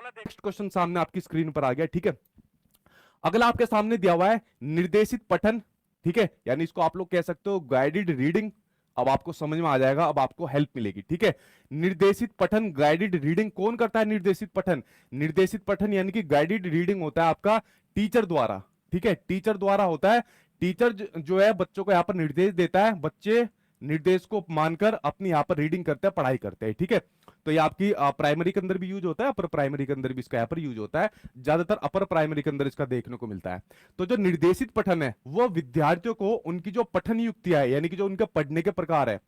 अगला next question सामने आपकी स्क्रीन पर आ गया, ठीक है। अगला आपके सामने दिया हुआ है निर्देशित पठन, ठीक है, यानी इसको आप लोग कह सकते हो गाइडेड रीडिंग। अब आपको समझ में आ जाएगा, अब आपको हेल्प मिलेगी, ठीक है। निर्देशित पठन, गाइडेड रीडिंग कौन करता है? निर्देशित पठन। निर्देशित पठन यानी कि गाइडेड रीडिंग होता है आपका टीचर द्वारा, ठीक है, टीचर द्वारा होता है। टीचर जो है बच्चों को यहाँ पर निर्देश देता है, बच्चे निर्देश को मानकर अपनी यहाँ पर रीडिंग करते हैं, पढ़ाई करते हैं, ठीक है। तो ये आपकी प्राइमरी के अंदर भी यूज होता है, अपर प्राइमरी के अंदर भी इसका यहाँ पर यूज होता है, ज्यादातर अपर प्राइमरी के अंदर इसका देखने को मिलता है। तो जो निर्देशित पठन है वो विद्यार्थियों को उनकी जो पठन युक्तियां है, यानी कि जो उनके पढ़ने के प्रकार है,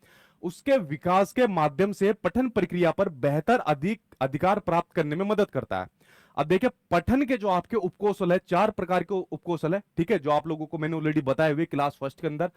उसके विकास के माध्यम से पठन प्रक्रिया पर बेहतर अधिकार प्राप्त करने में मदद करता है। अब देखिए, पठन के जो आपके उपकौशल है, 4 प्रकार के उपकौशल है, ठीक है, जो आप लोगों को मैंने ऑलरेडी बताए हुए क्लास फर्स्ट के अंदर,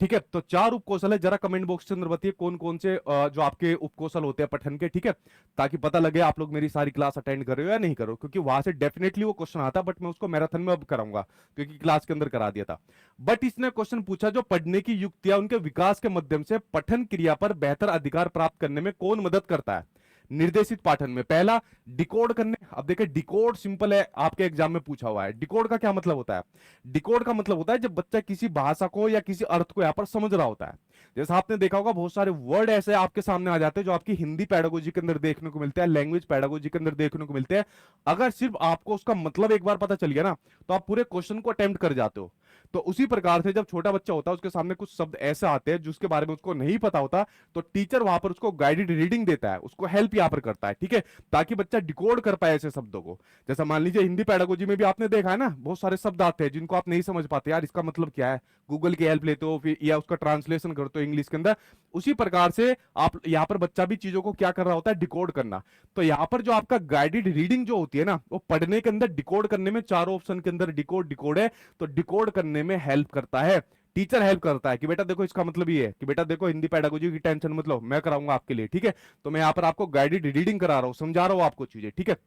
ठीक है। तो 4 उपकौशल है, जरा कमेंट बॉक्स के अंदर बताइए कौन कौन से जो आपके उपकौशल होते हैं पठन के, ठीक है, ताकि पता लगे आप लोग मेरी सारी क्लास अटेंड कर रहे हो या नहीं करो, क्योंकि वहां से डेफिनेटली वो क्वेश्चन आता, बट मैं उसको मैराथन में अब कराऊंगा, क्योंकि क्लास के अंदर करा दिया था। बट इसने क्वेश्चन पूछा जो पढ़ने की युक्तियां उनके विकास के माध्यम से पठन क्रिया पर बेहतर अधिकार प्राप्त करने में कौन मदद करता है निर्देशित पाठन में? पहला, डिकोड करने। अब देखिए, डिकोड सिंपल है, आपके एग्जाम में पूछा हुआ है। डिकोड का क्या मतलब होता है? डिकोड का मतलब होता है जब बच्चा किसी भाषा को या किसी अर्थ को यहां पर समझ रहा होता है। जैसा आपने देखा होगा, बहुत सारे वर्ड ऐसे आपके सामने आ जाते हैं जो आपकी हिंदी पेडागोजी के अंदर देखने को मिलते हैं, लैंग्वेज पेडागोजी के अंदर देखने को मिलते हैं। अगर सिर्फ आपको उसका मतलब एक बार पता चल गया ना, तो आप पूरे क्वेश्चन को अटेम्प्ट कर जाते हो। तो उसी प्रकार से जब छोटा बच्चा होता है, उसके सामने कुछ शब्द ऐसे आते हैं जिसके बारे में उसको नहीं पता होता, तो टीचर वहां पर उसको गाइडेड रीडिंग देता है, उसको हेल्प यहां पर करता है, ठीक है, ताकि बच्चा डिकोड कर पाए ऐसे शब्दों को। जैसा मान लीजिए हिंदी पेडागोजी में भी आपने देखा है ना, बहुत सारे शब्द आते हैं जिनको आप नहीं समझ पाते, यार इसका मतलब क्या है, गूगल की हेल्प लेते हो फिर, या उसका ट्रांसलेशन करते हो इंग्लिश के अंदर। उसी प्रकार से आप यहाँ पर बच्चा भी चीजों को क्या कर रहा होता है, डिकोड करना। तो यहाँ पर जो आपका गाइडेड रीडिंग जो होती है ना, वो पढ़ने के अंदर डिकोड करने में, चारों ऑप्शन के अंदर डिकोड डिकोड है, तो डिकोड करने में हेल्प करता है। टीचर हेल्प करता है कि बेटा देखो इसका मतलब ये है, कि बेटा देखो हिंदी पेडागोजी की टेंशन मत लो, मैं कराऊंगा आपके लिए, ठीक है। तो मैं यहाँ पर आपको गाइडेड रीडिंग करा रहा हूं, समझा रहा हूं आपको चीजें, ठीक है।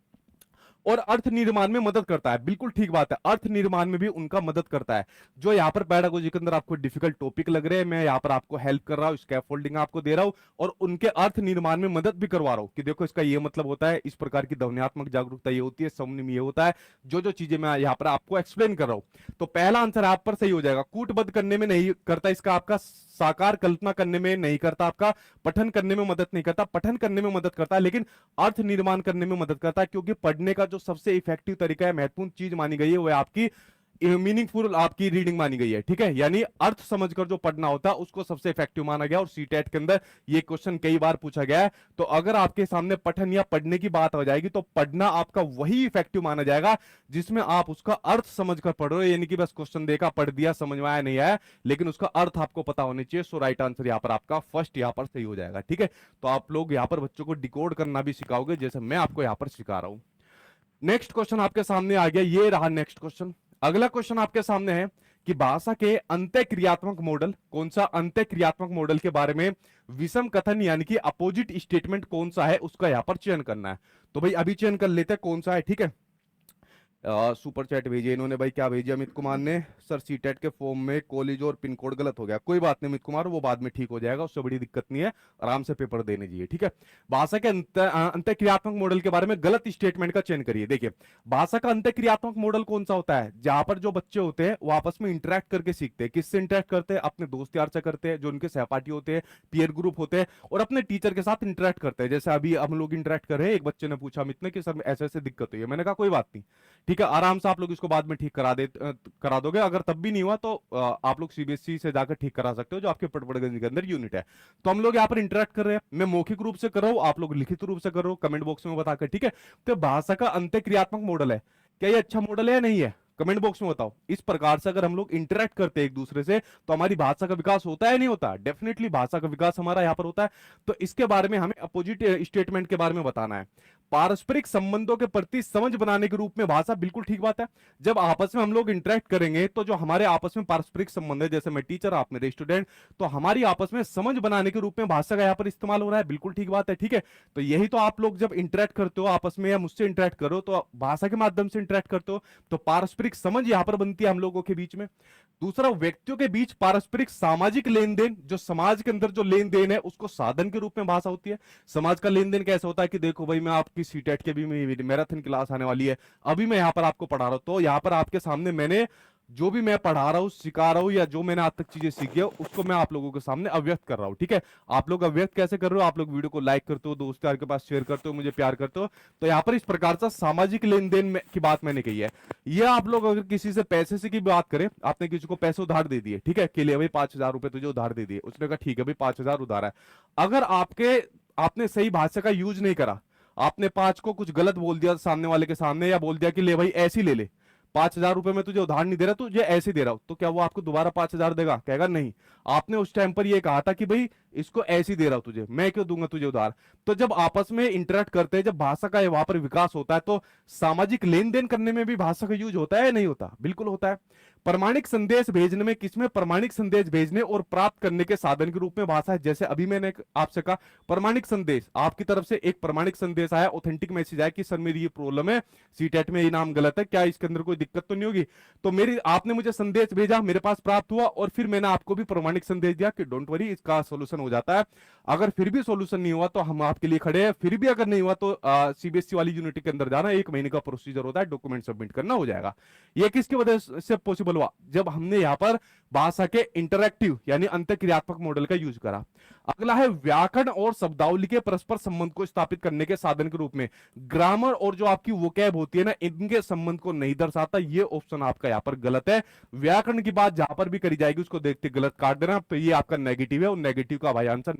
और अर्थ निर्माण में मदद करता है, बिल्कुल ठीक बात है, अर्थ निर्माण में भी उनका मदद करता है। जो यहाँ पर पेडागोजी के अंदर आपको डिफिकल्ट टॉपिक लग रहे हैं, मैं यहाँ पर आपको हेल्प कर रहा हूँ, स्कैफोल्डिंग आपको दे रहा हूँ, और उनके अर्थ निर्माण में मदद भी करवा रहा हूँ कि देखो इसका ये मतलब होता है, इस प्रकार की ध्वन्यात्मक जागरूकता ये होती है, समन्वय ये होता है, जो जो चीजें मैं यहाँ पर आपको एक्सप्लेन कर रहा हूँ। तो पहला आंसर आप पर सही हो जाएगा। कूटबद्ध करने में नहीं करता, इसका आपका साकार कल्पना करने में नहीं करता, आपका पठन करने में मदद नहीं करता, पठन करने में मदद करता है, लेकिन अर्थ निर्माण करने में मदद करता है, क्योंकि पढ़ने का जो सबसे इफेक्टिव तरीका है, महत्वपूर्ण चीज मानी गई है, वो है आपकी मीनिंगफुल आपकी रीडिंग मानी गई है, ठीक है, यानी अर्थ समझकर जो पढ़ना होता है उसको सबसे इफेक्टिव माना गया। और सीटेट के अंदर ये क्वेश्चन कई बार पूछा गया है। तो अगर आपके सामने पठन या पढ़ने की बात हो जाएगी, तो पढ़ना आपका वही इफेक्टिव माना जाएगा जिसमें आप उसका अर्थ समझकर पढ़ रहे हो, यानी कि बस क्वेश्चन देखा, पढ़ दिया, समझ में आया नहीं आया, लेकिन उसका अर्थ आपको पता होना चाहिए। सो राइट आंसर यहाँ पर आपका फर्स्ट यहाँ पर सही हो जाएगा, ठीक है। तो आप लोग यहाँ पर बच्चों को डिकोड करना भी सिखाओगे, जैसे मैं आपको यहाँ पर सिखा रहा हूं। नेक्स्ट क्वेश्चन आपके सामने आ गया, ये रहा नेक्स्ट क्वेश्चन। अगला क्वेश्चन आपके सामने है कि भाषा के अंतःक्रियात्मक मॉडल, कौन सा अंतःक्रियात्मक मॉडल के बारे में विषम कथन यानी कि अपोजिट स्टेटमेंट कौन सा है, उसका यहां पर चयन करना है। तो भाई अभी चयन कर लेते हैं कौन सा है, ठीक है। सुपर चैट भेजिए इन्होंने, भाई क्या भेजिए अमित कुमार ने, सर सीटेट के फॉर्म में कॉलेज और पिन कोड गलत हो गया। कोई बात नहीं अमित कुमार, वो बाद में ठीक हो जाएगा, उससे बड़ी दिक्कत नहीं है, आराम से पेपर देने दीजिए, ठीक है। भाषा के अंतःक्रियात्मक मॉडल के बारे में गलत स्टेटमेंट का चयन करिए। देखिए, भाषा का अंतःक्रियात्मक मॉडल कौन सा होता है? जहां पर जो बच्चे होते हैं वो आपस में इंटरेक्ट करके सीखते हैं। किससे इंटरेक्ट करते हैं? अपने दोस्त यार से करते हैं, जो उनके सहपाठी होते हैं, पीयर ग्रुप होते हैं, और अपने टीचर के साथ इंटरेक्ट करते हैं। जैसे अभी हम लोग इंटरेक्ट कर रहे हैं, एक बच्चे ने पूछा अमित ने कि सर ऐसे ऐसे दिक्कत हुई है, मैंने कहा कोई बात नहीं, ठीक है, आराम से आप लोग इसको बाद में ठीक करा दोगे। अगर तब भी नहीं हुआ तो आप लोग सीबीएसई से जाकर ठीक करा सकते हो, जो आपके पटपड़गंज के अंदर यूनिट है। तो हम लोग यहाँ पर इंटरेक्ट कर रहे हैं, मैं मौखिक रूप से कर रहा हूँ, आप लोग लिखित रूप से कर रहे हो, कमेंट बॉक्स में बताकर, ठीक है। तो भाषा का अंतःक्रियात्मक मॉडल है, क्या ये अच्छा मॉडल है या नहीं है? कमेंट बॉक्स में बताओ। इस प्रकार से अगर हम लोग इंटरेक्ट करते हैं एक दूसरे से, तो हमारी भाषा का विकास होता है नहीं होता? डेफिनेटली भाषा का विकास हमारा यहाँ पर होता है। तो इसके बारे में हमें अपोजिट स्टेटमेंट के बारे में बताना है। पारस्परिक संबंधों के प्रति समझ बनाने के रूप में भाषा, बिल्कुल ठीक बात है। जब आपस में हम लोग इंटरेक्ट करेंगे, तो जो हमारे आपस में पारस्परिक संबंध है, जैसे मैं टीचर आप मेरे स्टूडेंट, तो हमारी आपस में समझ बनाने के रूप में भाषा का यहाँ पर इस्तेमाल हो रहा है, बिल्कुल ठीक बात है, ठीक है। तो यही तो आप लोग जब इंटरेक्ट करते हो आपस में, या मुझसे इंटरेक्ट करो तो भाषा के माध्यम से इंटरेक्ट करते हो, तो पारस्परिक समझ यहाँ पर बनती है हम लोगों के बीच में। दूसरा, व्यक्तियों के बीच पारस्परिक सामाजिक लेन देन, जो समाज के अंदर जो लेन देन है उसको साधन के रूप में भाषा होती है। समाज का लेन देन कैसा होता है कि देखो भाई, मैं आपकी सीटेट के भी मैराथन क्लास आने वाली है, अभी मैं यहाँ पर आपको पढ़ा रहा हूँ, तो यहाँ पर आपके सामने मैंने जो भी मैं पढ़ा रहा हूँ, सिखा रहा हूँ, या जो मैंने आज तक चीजें सीखी है उसको मैं आप लोगों के सामने अव्यक्त कर रहा हूँ। ठीक है, आप लोग अव्यक्त कैसे कर रहे हो? आप लोग वीडियो को लाइक करते हो, दोस्त यार के पास शेयर करते हो, मुझे प्यार करते हो। तो यहाँ पर इस प्रकार का सामाजिक लेन देन की बात मैंने कही है। ये आप लोग अगर किसी से पैसे से की बात करें, आपने किसी को पैसे उधार दे दिए, ठीक है, के लिए भाई 5,000 रुपए तुझे उधार दे दिए, उसने कहा ठीक है भाई 5,000 उधार है। अगर आपने सही भाषा का यूज नहीं करा, आपने 5 को कुछ गलत बोल दिया सामने वाले के सामने, या बोल दिया कि ले भाई ऐसे ही ले ले, 5,000 रुपए में तुझे उधार नहीं दे रहा, तुझे ऐसे दे रहा हूं, तो क्या वो आपको दोबारा 5,000 देगा? कहेगा नहीं। आपने उस टाइम पर ये कहा था कि भाई इसको ऐसे ही दे रहा हूं तुझे, मैं क्यों दूंगा तुझे उधार। तो जब आपस में इंटरेक्ट करते हैं, जब भाषा का वहां पर विकास होता है, तो सामाजिक लेन देन करने में भी भाषा का यूज होता है या नहीं होता? बिल्कुल होता है। प्रमाणिक संदेश भेजने में, किसमें? प्रमाणिक संदेश भेजने और प्राप्त करने के साधन के रूप में भाषा है। जैसे अभी मैंने आपसे कहा, प्रमाणिक संदेश, आपकी तरफ से एक प्रमाणिक संदेश आया, ऑथेंटिक मैसेज आया कि सर मेरी ये प्रॉब्लम है, सीटेट में ये नाम गलत है, क्या इसके अंदर कोई दिक्कत तो नहीं होगी? तो आपने मुझे संदेश भेजा, मेरे पास प्राप्त हुआ, और फिर मैंने आपको भी प्रमाणिक संदेश दिया कि डोंट वरी, इसका सोल्यूशन हो जाता है। अगर फिर भी सोल्यूशन नहीं हुआ तो हम आपके लिए खड़े हैं, फिर भी अगर नहीं हुआ तो सीबीएसई वाली यूनिटी के अंदर जाना, 1 महीने का प्रोसीजर होता है, डॉक्यूमेंट सबमिट करना, हो जाएगा। ये किसकी वजह से पॉसिबल हुआ? जब हमने यहाँ पर भाषा के इंटरैक्टिव यानी अंतःक्रियात्मक मॉडल का यूज करा। अगला है व्याकरण और शब्दावली के परस्पर संबंध को स्थापित करने के साधन के रूप में। ग्रामर और जो आपकी वोकैब होती है ना, इनके संबंध को नहीं दर्शाता, ये ऑप्शन आपका यहाँ पर गलत है। व्याकरण की बात जहां पर भी करी जाएगी उसको देखते गलत काट देना, तो ये आपका नेगेटिव है, और नेगेटिव का भाई आंसर